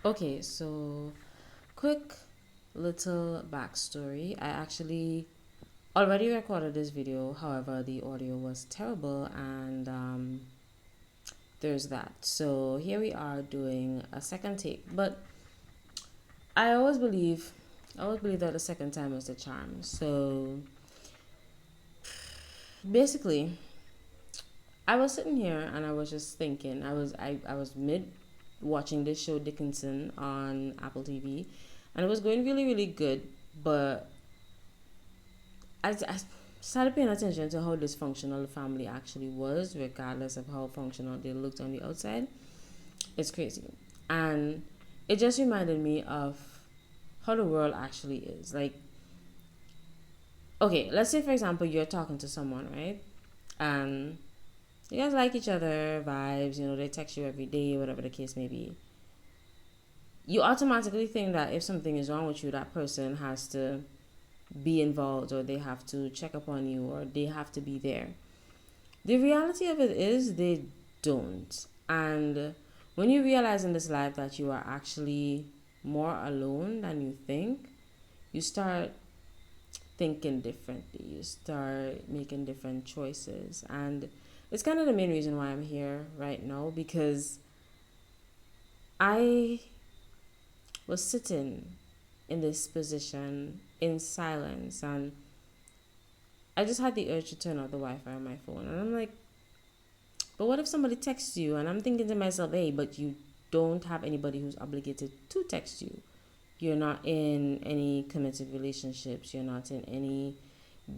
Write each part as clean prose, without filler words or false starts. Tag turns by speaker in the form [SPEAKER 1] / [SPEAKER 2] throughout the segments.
[SPEAKER 1] Okay, so quick little backstory. I actually already recorded this video, however, the audio was terrible, and there's that. So here we are doing a second take. But I always believe, I always believe that the second time is the charm. So basically, I was sitting here and I was just thinking. I was mid watching this show Dickinson on Apple TV, and it was going really really good. But I started paying attention to how dysfunctional the family actually was, regardless of how functional they looked on the outside. It's crazy, and it just reminded me of how the world actually is. Like, okay, let's say for example you're talking to someone, right? And you guys like each other, vibes, they text you every day, whatever the case may be. You automatically think that if something is wrong with you, that person has to be involved, or they have to check up on you, or they have to be there. The reality of it is they don't. And when you realize in this life that you are actually more alone than you think, you start thinking differently. You start making different choices. And it's kind of the main reason why I'm here right now, because I was sitting in this position in silence, and I just had the urge to turn off the Wi Fi on my phone. And I'm like, but what if somebody texts you? And I'm thinking to myself, hey, but you don't have anybody who's obligated to text you. You're not in any committed relationships. You're not in any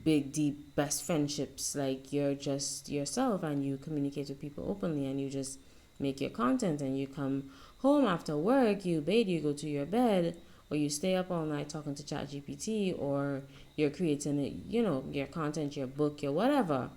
[SPEAKER 1] big, deep, best friendships. Like, you're just yourself, and you communicate with people openly, and you just make your content, and you come home after work, you bathe, you go to your bed, or you stay up all night talking to ChatGPT, or you're creating it, your content, your book, your whatever.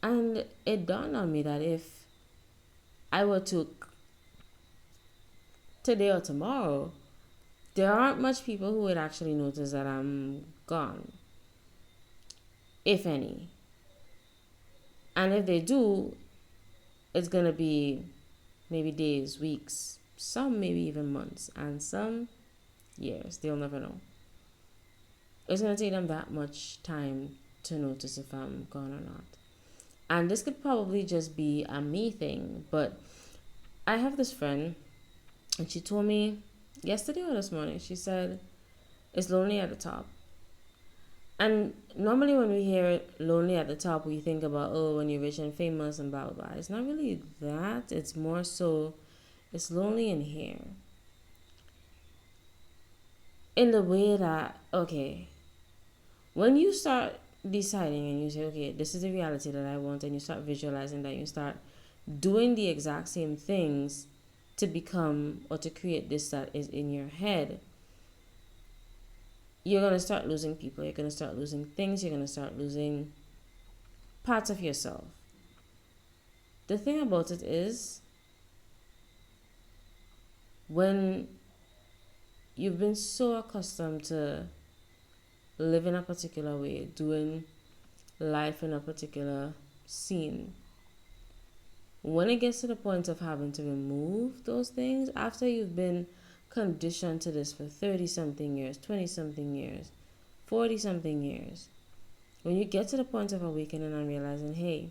[SPEAKER 1] And it dawned on me that if I were to today or tomorrow, there aren't much people who would actually notice that I'm gone, if any. And if they do, it's gonna be maybe days, weeks, some maybe even months, and some years. They'll never know. It's gonna take them that much time to notice if I'm gone or not. And this could probably just be a me thing, but I have this friend, and she told me yesterday or this morning, she said, it's lonely at the top. And normally when we hear lonely at the top, we think about, oh, when you're rich and famous and blah, blah, blah. It's not really that. It's more so, it's lonely in here. In the way that, okay, when you start deciding and you say, okay, this is the reality that I want, and you start visualizing that, you start doing the exact same things to become or to create this that is in your head, you're going to start losing people. You're going to start losing things. You're going to start losing parts of yourself. The thing about it is, when you've been so accustomed to living a particular way, doing life in a particular scene, when it gets to the point of having to remove those things, after you've been conditioned to this for 30 something years, 20 something years, 40 something years, when you get to the point of awakening and realizing, hey,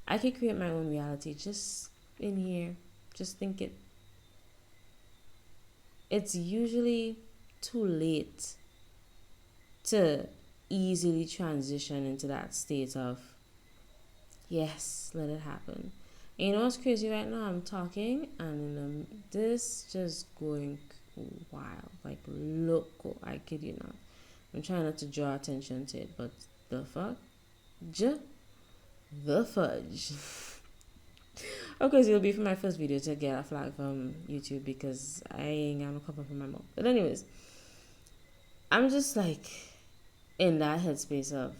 [SPEAKER 1] I can create my own reality just in here, just think it, it's usually too late to easily transition into that state of, yes, let it happen. And you know what's crazy right now? I'm talking and this just going wild, like loco. I kid you not. I'm trying not to draw attention to it, but the fuck? The fudge. Of course, it'll be for my first video to get a flag from YouTube, because I ain't got no cover for my mouth. But anyways, I'm just like in that headspace of,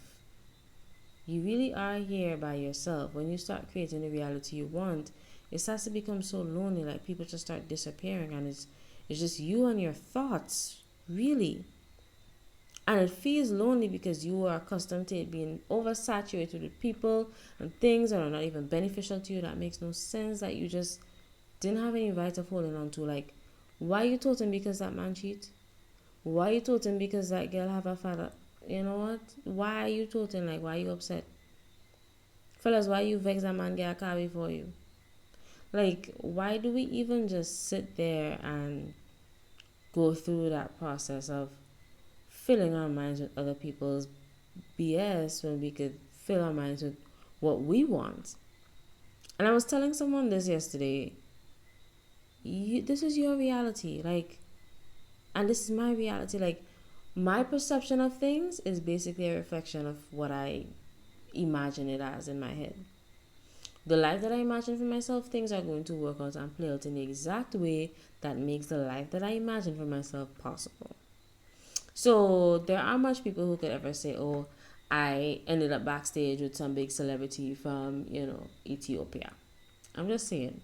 [SPEAKER 1] you really are here by yourself. When you start creating the reality you want, it starts to become so lonely. Like, people just start disappearing, and it's just you and your thoughts, really. And it feels lonely because you are accustomed to it being oversaturated with people and things that are not even beneficial to you, that makes no sense, that you just didn't have any right of holding on to. Like, why you toting because that man cheat? Why you toting because that girl have a father? You know what? Why are you toting? Like, why you upset? Fellas, why you vex that man get a car before you? Like, why do we even just sit there and go through that process of filling our minds with other people's BS when we could fill our minds with what we want? And I was telling someone this yesterday. This is your reality. Like, and this is my reality. Like, my perception of things is basically a reflection of what I imagine it as in my head. The life that I imagine for myself, things are going to work out and play out in the exact way that makes the life that I imagine for myself possible. So there are much people who could ever say, oh, I ended up backstage with some big celebrity from, Ethiopia. I'm just saying.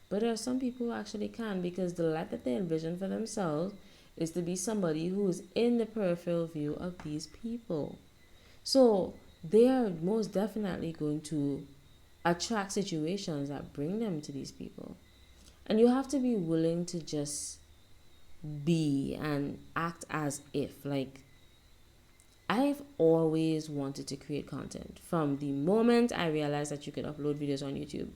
[SPEAKER 1] But there are some people who actually can, because the life that they envision for themselves is to be somebody who is in the peripheral view of these people. So they are most definitely going to attract situations that bring them to these people. And you have to be willing to just be and act as if. Like, I've always wanted to create content from the moment I realized that you could upload videos on YouTube.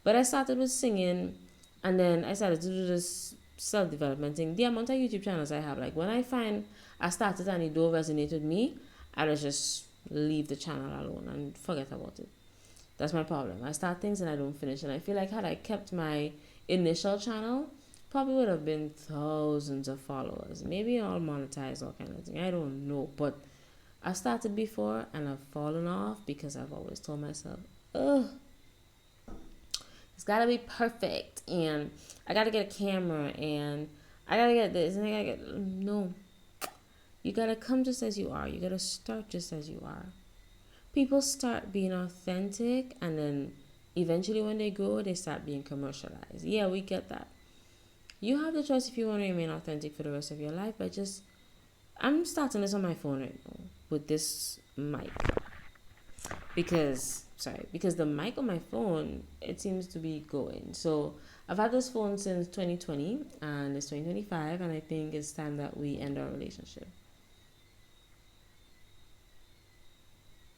[SPEAKER 1] But I started with singing, and then I started to do this self-development thing. The amount of YouTube channels I have, like, when I find I started and it don't resonate with me, I just leave the channel alone and forget about it. That's my problem. I start things and I don't finish. And I feel like had I kept my initial channel, probably would have been thousands of followers. Maybe all monetized, all kind of thing. I don't know. But I started before and I've fallen off because I've always told myself, ugh, it's gotta be perfect, and I gotta get a camera, and I gotta get this, and I gotta get, no. You gotta come just as you are. You gotta start just as you are. People start being authentic, and then eventually when they grow, they start being commercialized. Yeah, we get that. You have the choice if you want to remain authentic for the rest of your life, but just, I'm starting this on my phone right now with this mic. Because the mic on my phone, it seems to be going. So I've had this phone since 2020 and it's 2025, and I think it's time that we end our relationship.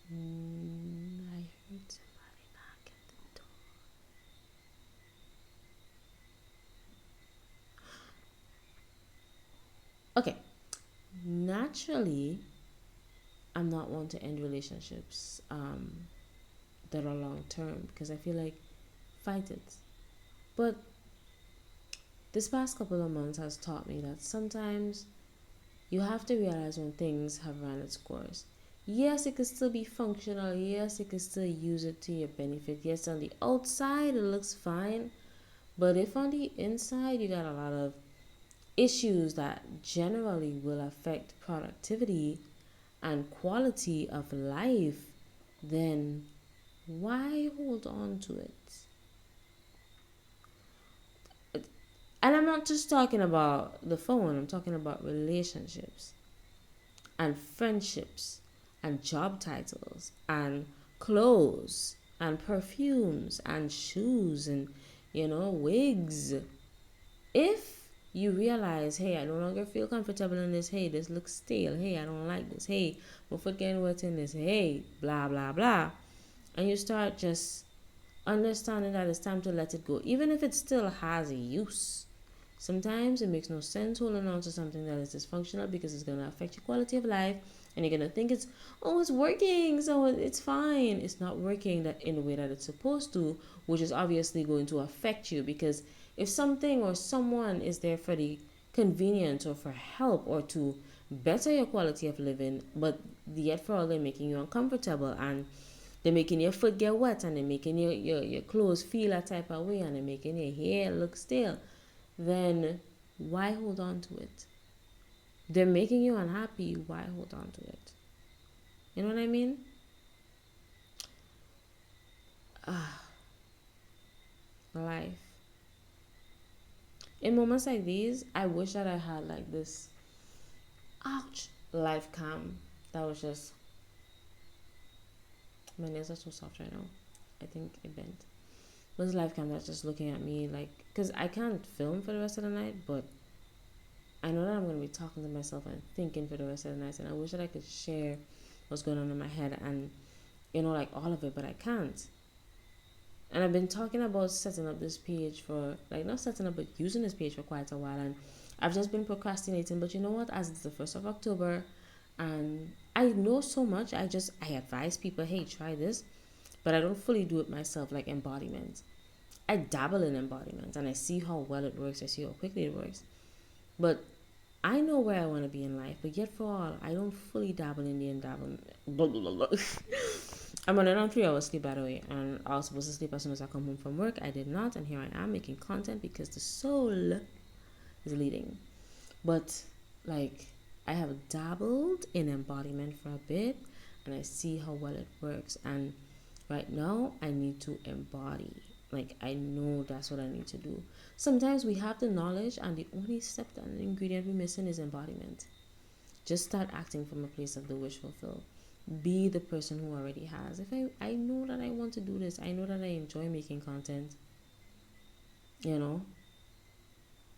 [SPEAKER 1] I heard somebody knock at the door. Okay. Naturally, I'm not one to end relationships that are long term, because I feel like, fight it. But this past couple of months has taught me that sometimes you have to realize when things have run its course. Yes, it could still be functional. Yes, you could still use it to your benefit. Yes, on the outside it looks fine. But if on the inside you got a lot of issues that generally will affect productivity and quality of life, then why hold on to it? And I'm not just talking about the phone, I'm talking about relationships and friendships and job titles and clothes and perfumes and shoes and, wigs. If you realize, hey, I no longer feel comfortable in this, hey, this looks stale, hey, I don't like this, hey, my foot getting wet in this, hey, blah, blah, blah, and you start just understanding that it's time to let it go, even if it still has a use. Sometimes it makes no sense holding on to something that is dysfunctional, because it's going to affect your quality of life, and you're going to think it's working, so it's fine. It's not working that in the way that it's supposed to, which is obviously going to affect you, because if something or someone is there for the convenience or for help or to better your quality of living, but yet for all they're making you uncomfortable, and they're making your foot get wet, and they're making your clothes feel a type of way, and they're making your hair look stale, then why hold on to it? They're making you unhappy, why hold on to it? You know what I mean? Life. In moments like these, I wish that I had like this, ouch, life cam that was just, my nails are so soft right now. I think it bent. was life camera just looking at me like, because I can't film for the rest of the night, but I know that I'm going to be talking to myself and thinking for the rest of the night, and I wish that I could share what's going on in my head and, like all of it, but I can't. And I've been talking about setting up this page for, like, not setting up, but using this page for quite a while, and I've just been procrastinating. But you know what? As it's the 1st of October, and I know so much, I advise people, hey, try this, but I don't fully do it myself, like embodiment. I dabble in embodiment, and I see how well it works. I see how quickly it works. But I know where I want to be in life, but yet for all, I don't fully dabble in the endablement. I'm on around 3 hours sleep, by the way, and I was supposed to sleep as soon as I come home from work. I did not, and here I am making content because the soul is leading. But like, I have dabbled in embodiment for a bit, and I see how well it works. And right now, I need to embody. Like, I know that's what I need to do. Sometimes we have the knowledge, and the only step and ingredient we're missing is embodiment. Just start acting from a place of the wish fulfilled. Be the person who already has. If I know that I want to do this, I know that I enjoy making content, you know,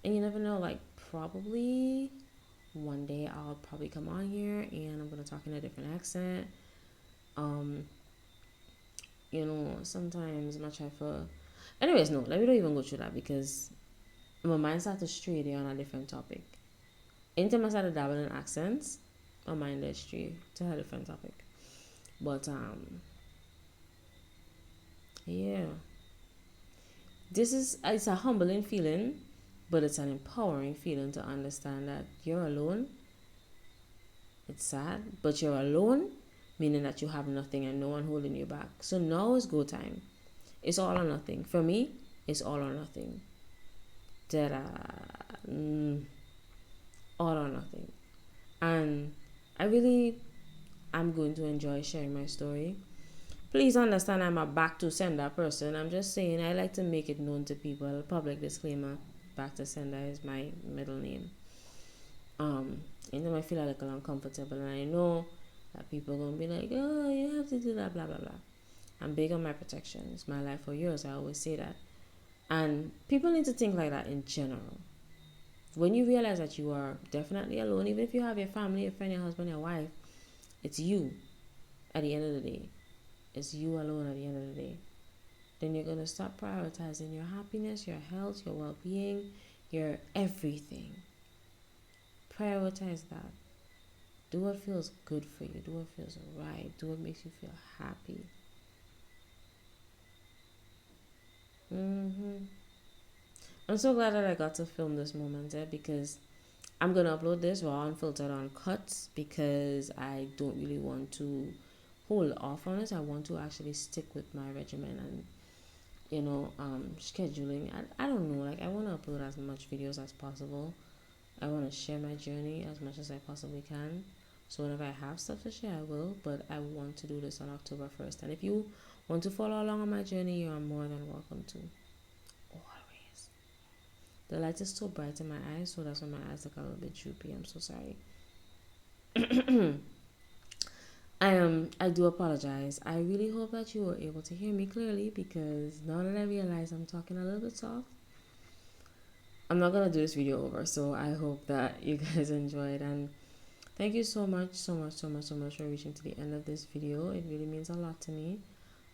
[SPEAKER 1] and you never know, like, probably one day I'll probably come on here and I'm gonna talk in a different accent. Um, sometimes my try for, anyways, no, let me not even go through that because my mind started to stray there on a different topic. Anytime I started dabbling in accents, my mind led stray to a different topic. But yeah, it's a humbling feeling, but it's an empowering feeling to understand that you're alone. It's sad, but you're alone, meaning that you have nothing and no one holding you back. So now is go time. It's all or nothing. For me, it's all or nothing. All or nothing. And I really am going to enjoy sharing my story. Please understand I'm a back to sender person. I'm just saying I like to make it known to people. Public disclaimer, back to sender is my middle name. I feel a little uncomfortable, and I know that people are gonna be like, oh, you have to do that, blah blah blah. I'm big on my protection. It's my life or yours. I always say that. And people need to think like that in general. When you realize that you are definitely alone, even if you have your family, your friend, your husband, your wife, it's you at the end of the day. It's you alone at the end of the day. Then you're going to start prioritizing your happiness, your health, your well-being, your everything. Prioritize that. Do what feels good for you. Do what feels right. Do what makes you feel happy. I'm so glad that I got to film this moment because I'm going to upload this raw, unfiltered, uncut because I don't really want to hold off on it. I want to actually stick with my regimen and scheduling. I don't know, like I want to upload as much videos as possible. I want to share my journey as much as I possibly can. So whenever I have stuff to share, I will, but I want to do this on October 1st. And if you want to follow along on my journey, you are more than welcome to. Always. The light is so bright in my eyes, so that's why my eyes look a little bit droopy. I'm so sorry. I do apologize. I really hope that you were able to hear me clearly because now that I realize I'm talking a little bit soft, I'm not gonna do this video over. So I hope that you guys enjoyed, and thank you so much, so much, so much, so much for reaching to the end of this video. It really means a lot to me.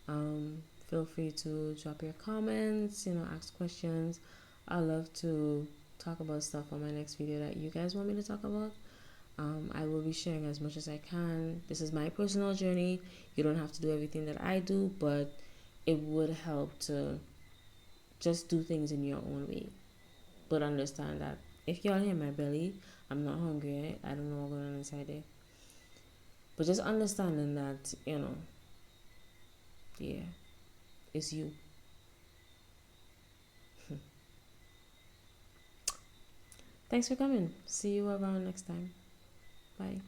[SPEAKER 1] Feel free to drop your comments, ask questions. I love to talk about stuff on my next video that you guys want me to talk about. I will be sharing as much as I can. This is my personal journey. You don't have to do everything that I do, but it would help to just do things in your own way. But understand that if y'all hear my belly, I'm not hungry. I don't know what's going on inside there. But just understanding that, yeah, it's you. Thanks for coming. See you around next time. Bye.